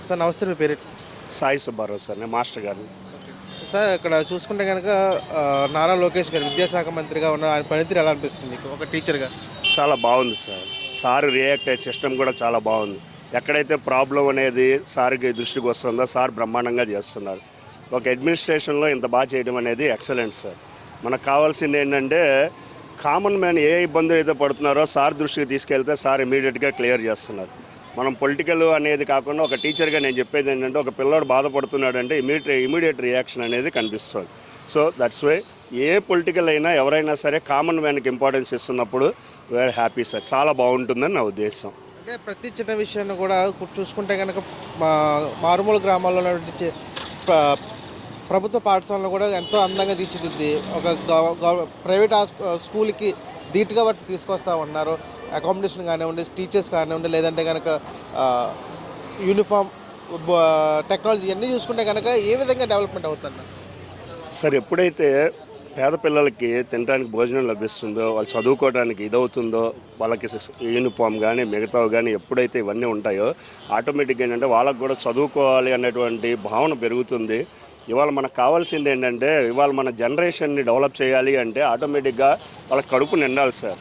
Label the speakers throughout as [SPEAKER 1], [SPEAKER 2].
[SPEAKER 1] Sir నమస్తే, మీ పేరు?
[SPEAKER 2] Sai Subbarao sir, నేను మాస్టర్ గారిని.
[SPEAKER 1] సార్ ఇక్కడ చూసుకుంటే కనుక నారా లోకేష్ గారు విద్యాశాఖ మంత్రిగా ఉన్న ఆయన పనితీరు ఎలా అనిపిస్తుంది మీకు ఒక టీచర్గా?
[SPEAKER 2] చాలా బాగుంది సార్. సార్ రియాక్ట్ అయ్యే సిస్టమ్ కూడా చాలా బాగుంది. ఎక్కడైతే ప్రాబ్లం అనేది సార్కి దృష్టికి వస్తుందో సార్ బ్రహ్మాండంగా చేస్తున్నారు. ఒక అడ్మినిస్ట్రేషన్లో ఇంత బాగా చేయడం అనేది ఎక్సలెంట్ సార్. మనకు కావాల్సింది ఏంటంటే కామన్ మ్యాన్ ఏ ఇబ్బందులు అయితే పడుతున్నారో సార్ దృష్టికి తీసుకెళ్తే సార్ ఇమీడియట్గా క్లియర్ చేస్తున్నారు. మనం పొలిటికల్ అనేది కాకుండా ఒక టీచర్గా నేను చెప్పేది ఏంటంటే ఒక పిల్లోడు బాధపడుతున్నాడు అంటే ఇమీడియట్ రియాక్షన్ అనేది కనిపిస్తుంది. So that's why a political అయినా ఎవరైనా సరే కామన్ మ్యాన్కి ఇంపార్టెన్స్ ఇస్తున్నప్పుడు వీఆర్ హ్యాపీ సార్. చాలా బాగుంటుందని నా ఉద్దేశం.
[SPEAKER 1] అంటే ప్రతి చిన్న విషయాన్ని కూడా చూసుకుంటే కనుక మారుమూల గ్రామాల్లో ఉన్నటువంటి ప్రభుత్వ పాఠశాలను కూడా ఎంతో అందంగా తీర్చిదిద్ది ఒక ప్రైవేట్ స్కూల్కి ధీటుగా వాటిని తీసుకొస్తా ఉన్నారు. అకామిడేషన్ కానివ్వండి, టీచర్స్ కానివ్వండి, లేదంటే కనుక యూనిఫామ్, టెక్నాలజీ అన్నీ చూసుకుంటే కనుక ఏ విధంగా డెవలప్మెంట్ అవుతుంది
[SPEAKER 2] సార్? ఎప్పుడైతే పేద పిల్లలకి తినడానికి భోజనం లభిస్తుందో, వాళ్ళు చదువుకోవడానికి ఇదవుతుందో, వాళ్ళకి యూనిఫామ్ కానీ మిగతావి కానీ ఎప్పుడైతే ఇవన్నీ ఉంటాయో ఆటోమేటిక్గా ఏంటంటే వాళ్ళకు కూడా చదువుకోవాలి అనేటువంటి భావన పెరుగుతుంది. ఇవాళ మనకు కావాల్సింది ఏంటంటే ఇవాళ మన జనరేషన్ని డెవలప్ చేయాలి అంటే ఆటోమేటిక్గా వాళ్ళకి కడుపు నిండాలి సార్.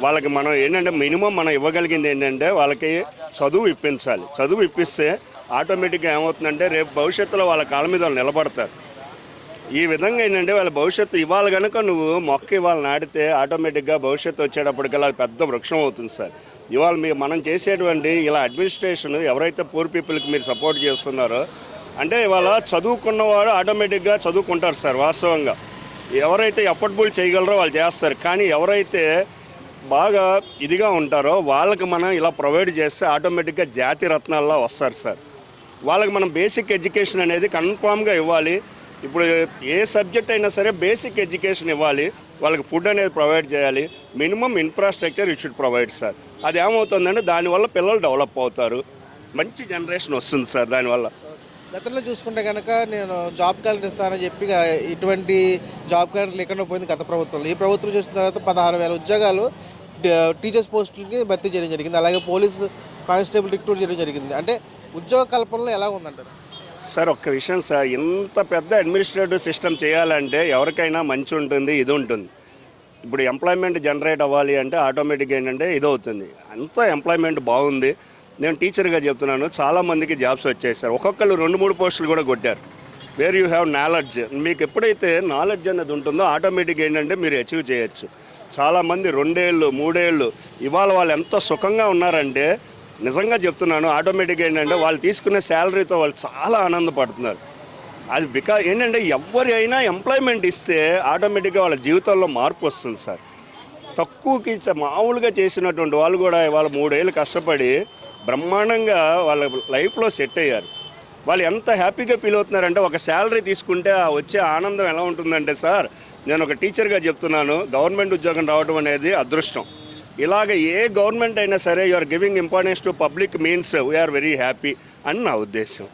[SPEAKER 2] వాళ్ళకి మనం ఏంటంటే మినిమం మనం ఇవ్వగలిగింది ఏంటంటే వాళ్ళకి చదువు ఇప్పించాలి. చదువు ఇప్పిస్తే ఆటోమేటిక్గా ఏమవుతుందంటే రేపు భవిష్యత్తులో వాళ్ళ కాళ్ళ మీద వాళ్ళు నిలబడతారు. ఈ విధంగా ఏంటంటే వాళ్ళ భవిష్యత్తు ఇవాళ కనుక నువ్వు మొక్క ఇవాళ నాటితే ఆటోమేటిక్గా భవిష్యత్తు వచ్చేటప్పటికల్లా పెద్ద వృక్షం అవుతుంది సార్. ఇవాళ మనం చేసేటువంటి ఇలా అడ్మినిస్ట్రేషన్ ఎవరైతే పూర్ పీపుల్కి మీరు సపోర్ట్ చేస్తున్నారో అంటే ఇవాళ చదువుకున్నవాడు ఆటోమేటిక్గా చదువుకుంటారు సార్. వాస్తవంగా ఎవరైతే ఎఫర్టబుల్ చేయగలరో వాళ్ళు చేస్తారు. కానీ ఎవరైతే బాగా ఇదిగా ఉంటారో వాళ్ళకి మనం ఇలా ప్రొవైడ్ చేస్తే ఆటోమేటిక్గా జాతి రత్నాల్లో వస్తారు సార్. వాళ్ళకి మనం బేసిక్ ఎడ్యుకేషన్ అనేది కన్ఫామ్గా ఇవ్వాలి. ఇప్పుడు ఏ సబ్జెక్ట్ అయినా సరే బేసిక్ ఎడ్యుకేషన్ ఇవ్వాలి. వాళ్ళకి ఫుడ్ అనేది ప్రొవైడ్ చేయాలి. Minimum infrastructure it should provide sir. అది ఏమవుతుందంటే దానివల్ల పిల్లలు డెవలప్ అవుతారు. మంచి జనరేషన్ వస్తుంది సార్ దానివల్ల.
[SPEAKER 1] గతంలో చూసుకుంటే కనుక నేను జాబ్ క్యాలెండర్ ఇస్తానని చెప్పి ఇటువంటి జాబ్ క్యాలెండర్ లేకుండా పోయింది గత ప్రభుత్వంలో. ఈ ప్రభుత్వం చూసిన తర్వాత 16,000 ఉద్యోగాలు టీచర్స్ పోస్టులకి భర్తీ చేయడం జరిగింది. అలాగే పోలీస్ కానిస్టేబుల్ రిక్రూట్ చేయడం జరిగింది. అంటే ఉద్యోగ కల్పనలో ఎలా ఉందంటారు
[SPEAKER 2] సార్? ఒక్క విషయం సార్, ఇంత పెద్ద అడ్మినిస్ట్రేటివ్ సిస్టమ్ చేయాలంటే ఎవరికైనా మంచి ఉంటుంది, ఇది ఉంటుంది. ఇప్పుడు ఎంప్లాయ్మెంట్ జనరేట్ అవ్వాలి అంటే ఆటోమేటిక్గా ఏంటంటే ఇది అవుతుంది. అంత ఎంప్లాయ్మెంట్ బాగుంది. నేను టీచర్గా చెప్తున్నాను, చాలామందికి జాబ్స్ వచ్చాయి సార్. ఒక్కొక్కరు 2-3 పోస్టులు కూడా కొట్టారు. వేర్ యూ హ్యావ్ నాలెడ్జ్, మీకు ఎప్పుడైతే నాలెడ్జ్ అనేది ఉంటుందో ఆటోమేటిక్గా ఏంటంటే మీరు అచీవ్ చేయొచ్చు. చాలామంది 2 ఏళ్ళు 3 ఏళ్ళు ఇవాళ వాళ్ళు ఎంత సుఖంగా ఉన్నారంటే నిజంగా చెప్తున్నాను. ఆటోమేటిక్గా ఏంటంటే వాళ్ళు తీసుకునే శాలరీతో వాళ్ళు చాలా ఆనందపడుతున్నారు. అది ఏంటంటే ఎవరి అయినా ఎంప్లాయ్మెంట్ ఇస్తే ఆటోమేటిక్గా వాళ్ళ జీవితంలో మార్పు వస్తుంది సార్. తక్కువకి మామూలుగా చేసినటువంటి వాళ్ళు కూడా ఇవాళ 3 ఏళ్ళు కష్టపడి బ్రహ్మాండంగా వాళ్ళ లైఫ్లో సెట్ అయ్యారు. వాళ్ళు ఎంత హ్యాపీగా ఫీల్ అవుతున్నారంటే ఒక శాలరీ తీసుకుంటే వచ్చే ఆనందం ఎలా ఉంటుందంటే సార్, నేను ఒక టీచర్గా చెప్తున్నాను, గవర్నమెంట్ ఉద్యోగం రావడం అనేది అదృష్టం. ఇలాగ ఏ గవర్నమెంట్ అయినా సరే you are giving importance to public means we are very happy అని నా ఉద్దేశం.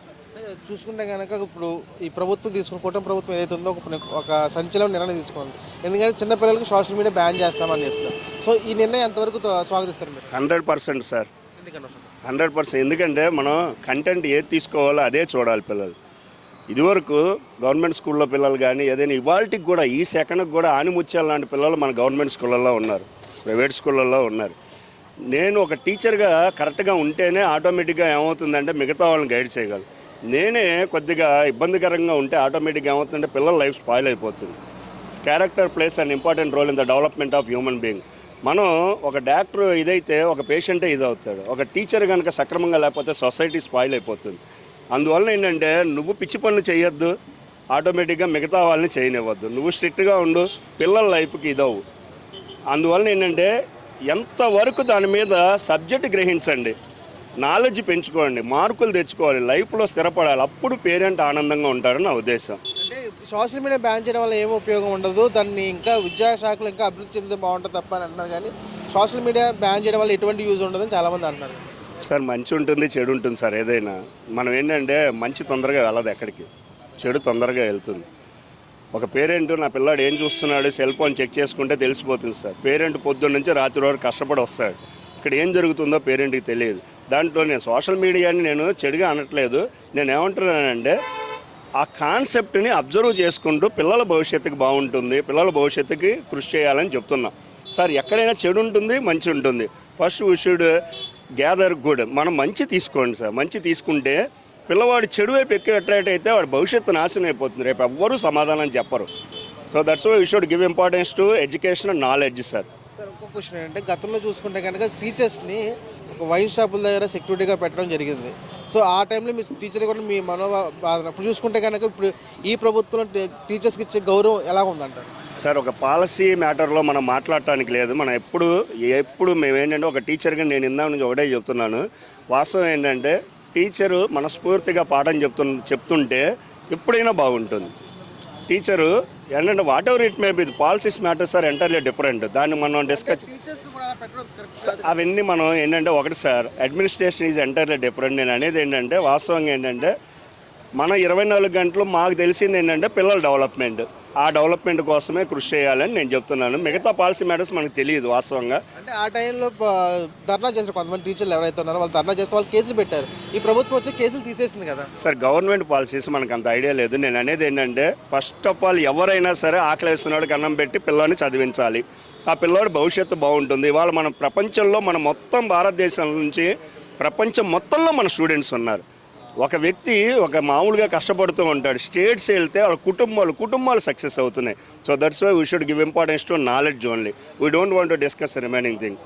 [SPEAKER 1] చూసుకుంటే కనుక ఇప్పుడు ఈ ప్రభుత్వం కూటమి ప్రభుత్వం ఏదైతే ఉందో ఒక సంచలన నిర్ణయం తీసుకుంది. ఎందుకంటే చిన్నపిల్లలకి సోషల్ మీడియా బ్యాన్ చేస్తామని చెప్తున్నారు. సో ఈ నిర్ణయం ఎంతవరకు స్వాగతిస్తారు మీరు?
[SPEAKER 2] 100% సార్, 100%. ఎందుకంటే మనం కంటెంట్ ఏది తీసుకోవాలో అదే చూడాలి పిల్లలు. ఇదివరకు గవర్నమెంట్ స్కూల్లో పిల్లలు కానీ ఏదైనా ఇవాళకి కూడా ఈ సెకండ్కి కూడా ఆనిముత్యాలు లాంటి పిల్లలు మన గవర్నమెంట్ స్కూళ్ళల్లో ఉన్నారు, ప్రైవేట్ స్కూళ్ళల్లో ఉన్నారు. నేను ఒక టీచర్గా కరెక్ట్గా ఉంటేనే ఆటోమేటిక్గా ఏమవుతుందంటే మిగతా వాళ్ళని గైడ్ చేయగలను. నేనే కొద్దిగా ఇబ్బందికరంగా ఉంటే ఆటోమేటిక్గా ఏమవుతుందంటే పిల్లల లైఫ్ స్పాయిల్ అయిపోతుంది. Character plays and important role in the development of human being. మనం ఒక డాక్టర్ ఇదైతే ఒక పేషెంటే ఇదవుతాడు. ఒక టీచర్ కనుక సక్రమంగా లేకపోతే సొసైటీ స్పాయిల్ అయిపోతుంది. అందువల్ల ఏంటంటే నువ్వు పిచ్చి పనులు చేయొద్దు, ఆటోమేటిక్గా మిగతా వాళ్ళని చేయనివ్వద్దు. నువ్వు స్ట్రిక్ట్గా ఉండు, పిల్లల లైఫ్కి ఇదవు. అందువల్ల ఏంటంటే ఎంతవరకు దాని మీద సబ్జెక్ట్ గ్రహించండి, నాలెడ్జ్ పెంచుకోండి, మార్కులు తెచ్చుకోవాలి, లైఫ్లో స్థిరపడాలి. అప్పుడు పేరెంట్ ఆనందంగా ఉంటారని నా ఉద్దేశం.
[SPEAKER 1] అంటే సోషల్ మీడియా బ్యాన్ చేయడం వల్ల ఏమీ ఉపయోగం ఉండదు, దాన్ని ఇంకా విద్యాశాఖలో ఇంకా అభివృద్ధి చెందితే బాగుంటుంది తప్ప అని అంటున్నారు. కానీ సోషల్ మీడియా బ్యాన్ చేయడం వల్ల ఎటువంటి యూజ్ ఉండదని చాలామంది అంటున్నారు.
[SPEAKER 2] సార్ మంచి ఉంటుంది, చెడు ఉంటుంది సార్. ఏదైనా మనం ఏంటంటే మంచి తొందరగా వెళ్ళదు ఎక్కడికి, చెడు తొందరగా వెళ్తుంది. ఒక పేరెంట్ నా పిల్లాడు ఏం చూస్తున్నాడు సెల్ ఫోన్ చెక్ చేసుకుంటే తెలిసిపోతుంది సార్. పేరెంట్ పొద్దున్న నుంచి రాత్రి వరకు కష్టపడి వస్తాడు, ఇక్కడ ఏం జరుగుతుందో పేరెంట్కి తెలియదు. దాంట్లో నేను సోషల్ మీడియాని నేను చెడుగా అనట్లేదు. నేను ఏమంటున్నానంటే ఆ కాన్సెప్ట్ని అబ్జర్వ్ చేసుకుంటూ పిల్లల భవిష్యత్తుకి బాగుంటుంది, పిల్లల భవిష్యత్తుకి కృషి చేయాలని చెప్తున్నా. సార్ ఎక్కడైనా చెడు ఉంటుంది, మంచి ఉంటుంది. First we should gather good. మనం మంచి తీసుకోండి సార్. మంచి తీసుకుంటే పిల్లవాడు చెడు వైపు ఎక్కువ అట్రాక్ట్ అయితే వాడి భవిష్యత్తు నాశనం అయిపోతుంది. రేపు ఎవ్వరూ సమాధానం చెప్పరు. So that's why we should give importance to education and knowledge sir.
[SPEAKER 1] Sir ఇంకో క్వశ్చన్ ఏంటంటే గతంలో చూసుకుంటే కనుక టీచర్స్ని ఒక వైన్ షాపుల దగ్గర సెక్యూరిటీగా పెట్టడం జరిగింది. సో ఆ టైంలో మీ టీచర్ కూడా మీ మనోభావం ఇప్పుడు చూసుకుంటే కనుక ఇప్పుడు ఈ ప్రభుత్వం టీచర్స్కి ఇచ్చే గౌరవం ఎలా ఉందంటారు?
[SPEAKER 2] సార్ ఒక పాలసీ మ్యాటర్లో మనం మాట్లాడటానికి లేదు. మనం ఎప్పుడు మేము ఏంటంటే ఒక టీచర్గా నేను ఇందా నుంచి ఒకటే చెప్తున్నాను. వాస్తవం ఏంటంటే టీచరు మనస్ఫూర్తిగా పాఠం చెప్తుంటే ఎప్పుడైనా బాగుంటుంది. టీచరు ఏంటంటే whatever it may be policies matters are entirely different. దాన్ని మనం డిస్కస్ అవన్నీ మనం ఏంటంటే ఒకటి sir, administration is entirely different. నేను అనేది ఏంటంటే వాస్తవంగా ఏంటంటే మన 24 గంటలు మాకు తెలిసింది ఏంటంటే పిల్లల డెవలప్మెంట్. ఆ డెవలప్మెంట్ కోసమే కృషి చేయాలని నేను చెప్తున్నాను. మిగతా పాలసీ మ్యాటర్స్ మనకు తెలియదు వాస్తవంగా.
[SPEAKER 1] అంటే ఆ టైంలో ధర్నా చేసిన కొంతమంది టీచర్లు ఎవరైతే ఉన్నారో వాళ్ళు ధర్నా చేస్తే వాళ్ళు కేసులు పెట్టారు. ఈ ప్రభుత్వం వచ్చి కేసులు తీసేసింది కదా
[SPEAKER 2] సార్. గవర్నమెంట్ పాలసీస్ మనకు అంత ఐడియా లేదు. నేను అనేది ఏంటంటే ఫస్ట్ ఆఫ్ ఆల్ ఎవరైనా సరే ఆకలేస్తున్నాడికి అన్నం పెట్టి పిల్లాన్ని చదివించాలి. ఆ పిల్లోడి భవిష్యత్తు బాగుంటుంది. ఇవాళ మన ప్రపంచంలో మన మొత్తం భారతదేశం నుంచి ప్రపంచం మొత్తంలో మన స్టూడెంట్స్ ఉన్నారు. ఒక వ్యక్తి ఒక మామూలుగా కష్టపడుతూ ఉంటాడు, స్టేట్స్ వెళ్తే వాళ్ళ కుటుంబాలు సక్సెస్ అవుతున్నాయి. So that's why we should give importance to knowledge only. We don't want to discuss remaining thing.